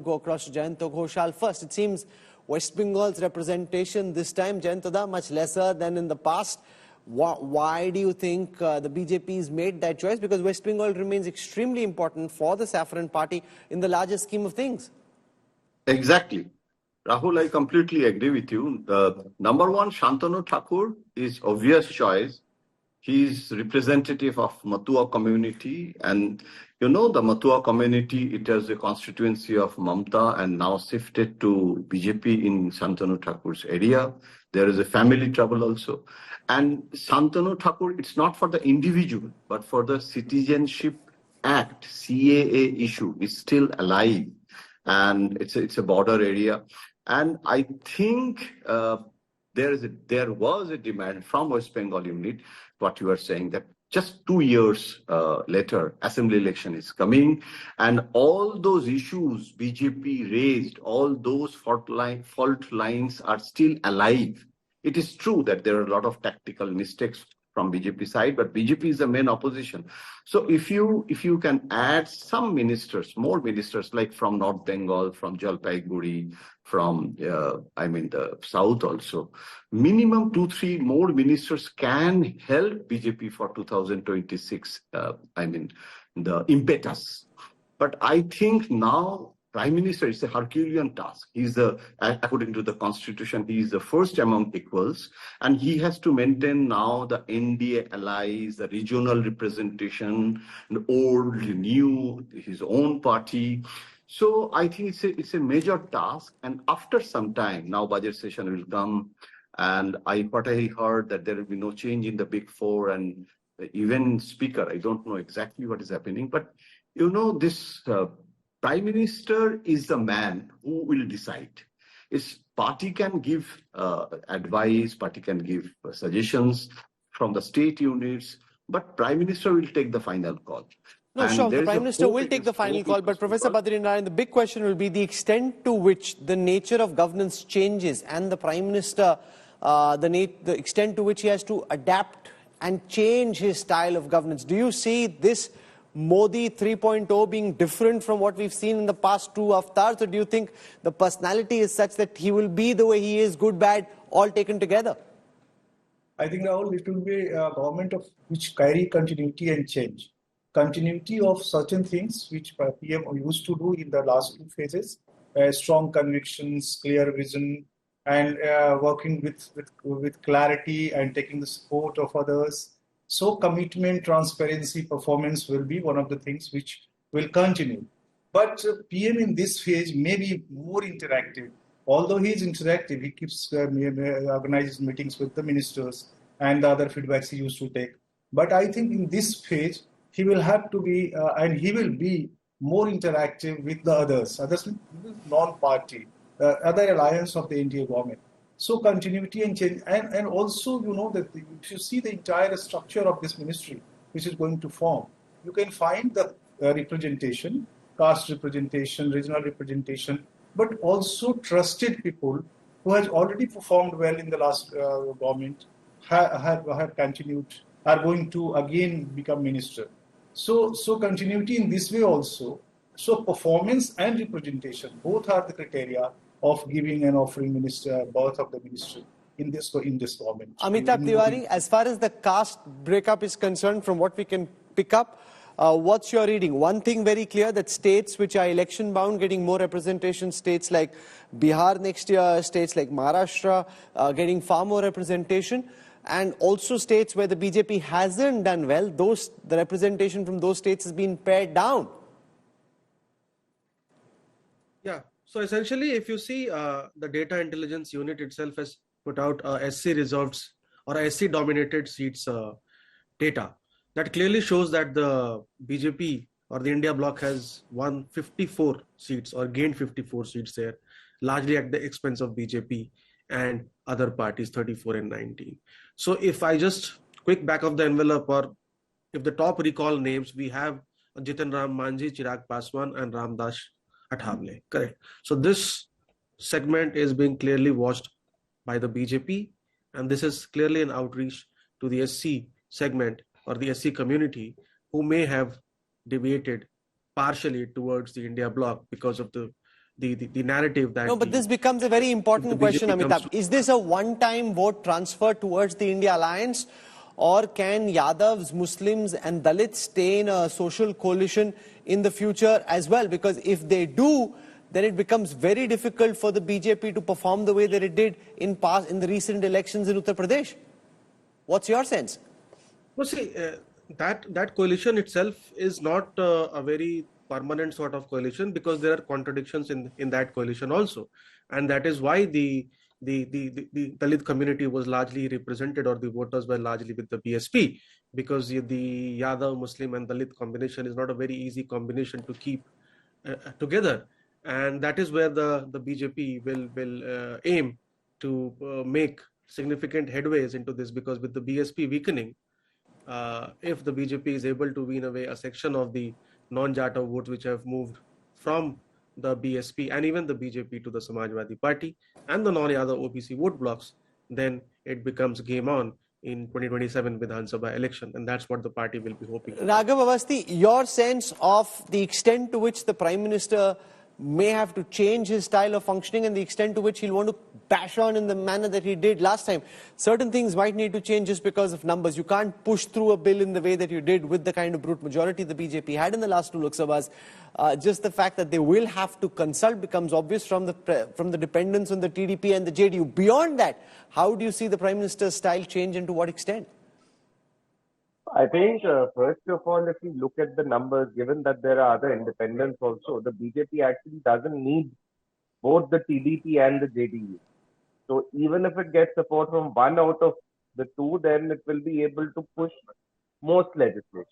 go across to Jayanta Ghoshal first. It seems West Bengal's representation this time, Jayantada, much lesser than in the past. Why do you think the BJP's made that choice? Because West Bengal remains extremely important for the Saffron Party in the larger scheme of things. Exactly. Rahul, I completely agree with you. Number one, Shantanu Thakur is obvious choice. He is representative of Matua community, and the Matua community, it has a constituency of Mamta and now shifted to BJP in Shantanu Thakur's area. There is a family trouble also. And Shantanu Thakur, it's not for the individual, but for the Citizenship Act, CAA issue is still alive. And it's a border area. And I think there was a demand from West Bengal unit, what you are saying, that just 2 years later, assembly election is coming, and all those issues BJP raised, all those fault lines are still alive. It is true that there are a lot of tactical mistakes from BJP side, but BJP is the main opposition. So if you can add some ministers, more ministers, like from North Bengal, from Jalpaiguri, from the South also, minimum 2-3 more ministers can help BJP for 2026. The impetus. But I think now Prime Minister is a Herculean task. He's according to the Constitution, he is the first among equals, and he has to maintain now the NDA allies, the regional representation, the old, new, his own party. So I think it's a major task. And after some time, now budget session will come, and I heard that there will be no change in the Big Four and even Speaker. I don't know exactly what is happening, but this. Prime Minister is the man who will decide. His party can give advice, party can give suggestions from the state units, but Prime Minister will take the final call. No, sure, the Prime Minister will take the final call, but Professor Badrinarayan, the big question will be the extent to which the nature of governance changes and the Prime Minister, the extent to which he has to adapt and change his style of governance. Do you see this Modi 3.0 being different from what we've seen in the past 2 avatars, or do you think the personality is such that he will be the way he is, good, bad, all taken together? I think, Rahul, it will be a government of which carry continuity and change. Continuity of certain things which PM used to do in the last 2 phases, strong convictions, clear vision, and working with clarity and taking the support of others. So commitment, transparency, performance will be one of the things which will continue. But PM in this phase may be more interactive. Although he is interactive, he keeps organizes meetings with the ministers and the other feedbacks he used to take. But I think in this phase, he will have to be, and he will be more interactive with the others non-party, other alliance of the NDA government. So continuity and change, and also that if you see the entire structure of this ministry which is going to form, you can find the representation, caste representation, regional representation, but also trusted people who has already performed well in the last government, have continued, are going to again become minister. So continuity in this way also. So performance and representation, both are the criteria of giving and offering birth of the ministry in this government. Amitabh Tiwari, as far as the caste breakup is concerned, from what we can pick up, what's your reading? One thing very clear, that states which are election bound getting more representation, states like Bihar next year, states like Maharashtra getting far more representation, and also states where the BJP hasn't done well, the representation from those states has been pared down. Yeah. So essentially, if you see the data intelligence unit itself has put out SC results or SC dominated seats data that clearly shows that the BJP or the India bloc has won 54 seats or gained 54 seats there, largely at the expense of BJP and other parties, 34 and 19. So if I just quick back of the envelope, or if the top recall names, we have Jitan Ram Manjhi, Chirag Paswan and Ramdas Athawale, correct. So this segment is being clearly watched by the BJP, and this is clearly an outreach to the SC segment or the SC community who may have deviated partially towards the India bloc because of the the narrative that No, but this becomes a very important the question, BJP comes Amitabh. Is this a one-time vote transfer towards the India alliance, or can Yadavs, Muslims and Dalits stay in a social coalition in the future as well? Because if they do, then it becomes very difficult for the BJP to perform the way that it did in the recent elections in Uttar Pradesh. What's your sense? Well, see, that coalition itself is not a very permanent sort of coalition, because there are contradictions in that coalition also, and that is why the Dalit community was largely represented, or the voters were largely with the BSP, because the Yadav, Muslim and Dalit combination is not a very easy combination to keep together, and that is where the BJP will aim to make significant headways into this, because with the BSP weakening, if the BJP is able to wean away a section of the non-Jata votes which have moved from the BSP and even the BJP to the Samajwadi Party and the non-Yadav OBC vote blocks, then it becomes game on in 2027 Vidhan Sabha election, and that's what the party will be hoping for. Raghav Awasthi, your sense of the extent to which the Prime Minister may have to change his style of functioning and the extent to which he'll want to bash on in the manner that he did last time. Certain things might need to change just because of numbers. You can't push through a bill in the way that you did with the kind of brute majority the BJP had in the last two Lok Sabhas. Just the fact that they will have to consult becomes obvious from the dependence on the TDP and the JDU. Beyond that, how do you see the Prime Minister's style change and to what extent? I think, first of all, if you look at the numbers, given that there are other independents also, the BJP actually doesn't need both the TDP and the JDU. So even if it gets support from one out of the two, then it will be able to push most legislation.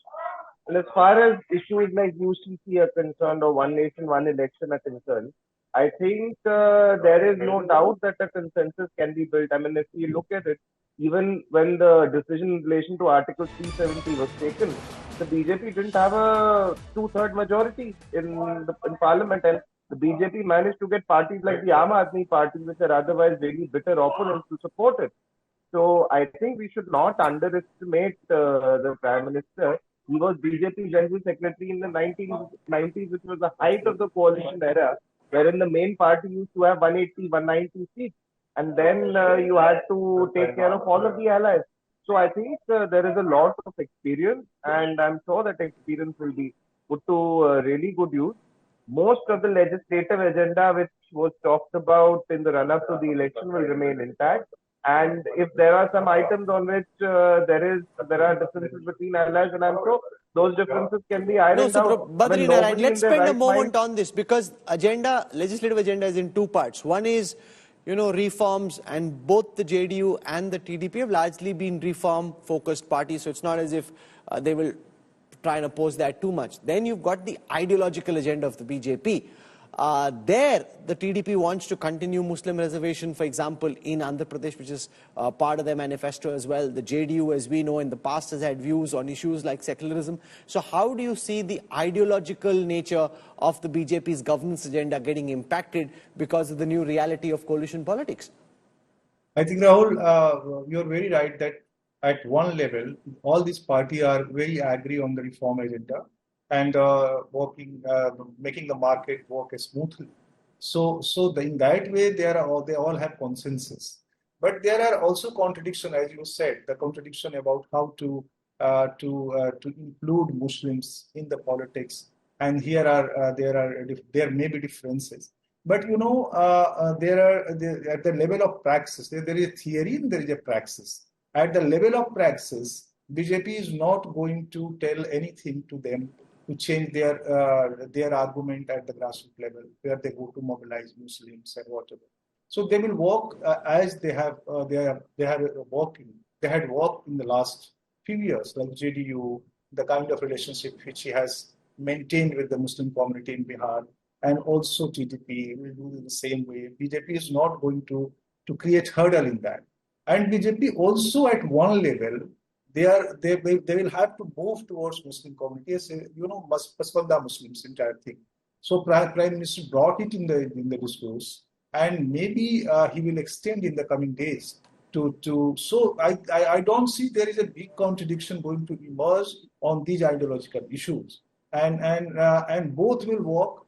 And as far as issues like UCC are concerned, or One Nation, One Election are concerned, I think there is no doubt that a consensus can be built. I mean, if you look at it, even when the decision in relation to Article 370 was taken, the BJP didn't have a two-third majority in Parliament, and the BJP managed to get parties like the Aam Aadmi Party, which are otherwise really bitter opponents, to support it. So I think we should not underestimate the Prime Minister. He was BJP General Secretary in the 1990s, which was the height of the coalition era, wherein the main party used to have 180, 190 seats. And then you had to take care of all of the allies. So I think there is a lot of experience, and I'm sure that experience will be put to really good use. Most of the legislative agenda which was talked about in the run-up to the election will remain intact. And if there are some items on which there are differences between allies, and I'm sure those differences can be ironed out. Badri Narayan, let's spend a moment on this, because legislative agenda is in two parts. One is, reforms, and both the JDU and the TDP have largely been reform-focused parties, so it's not as if they will try and oppose that too much. Then you've got the ideological agenda of the BJP. There, the TDP wants to continue Muslim reservation, for example, in Andhra Pradesh, which is part of their manifesto as well. The JDU, as we know, in the past has had views on issues like secularism. So how do you see the ideological nature of the BJP's governance agenda getting impacted because of the new reality of coalition politics? I think, Rahul, you're very right that at one level, all these parties are very agree on the reform agenda and making the market work smoothly. So in that way, they all have consensus. But there are also contradictions, as you said, the contradiction about how to include Muslims in the politics. And there may be differences. But there are at the level of praxis, there is a theory and there is a praxis. At the level of praxis, BJP is not going to tell anything to them to change their argument at the grassroots level, where they go to mobilize Muslims and whatever. So they will walk as they had walked in the last few years, like JDU, the kind of relationship which he has maintained with the Muslim community in Bihar, and also TDP will do in the same way. BJP is not going to create hurdle in that. And BJP also at one level, they will have to move towards Muslim communities, Pasmanda Muslims, entire thing. So Prime Minister brought it in the discourse, and maybe he will extend in the coming days so I don't see there is a big contradiction going to emerge on these ideological issues, and both will work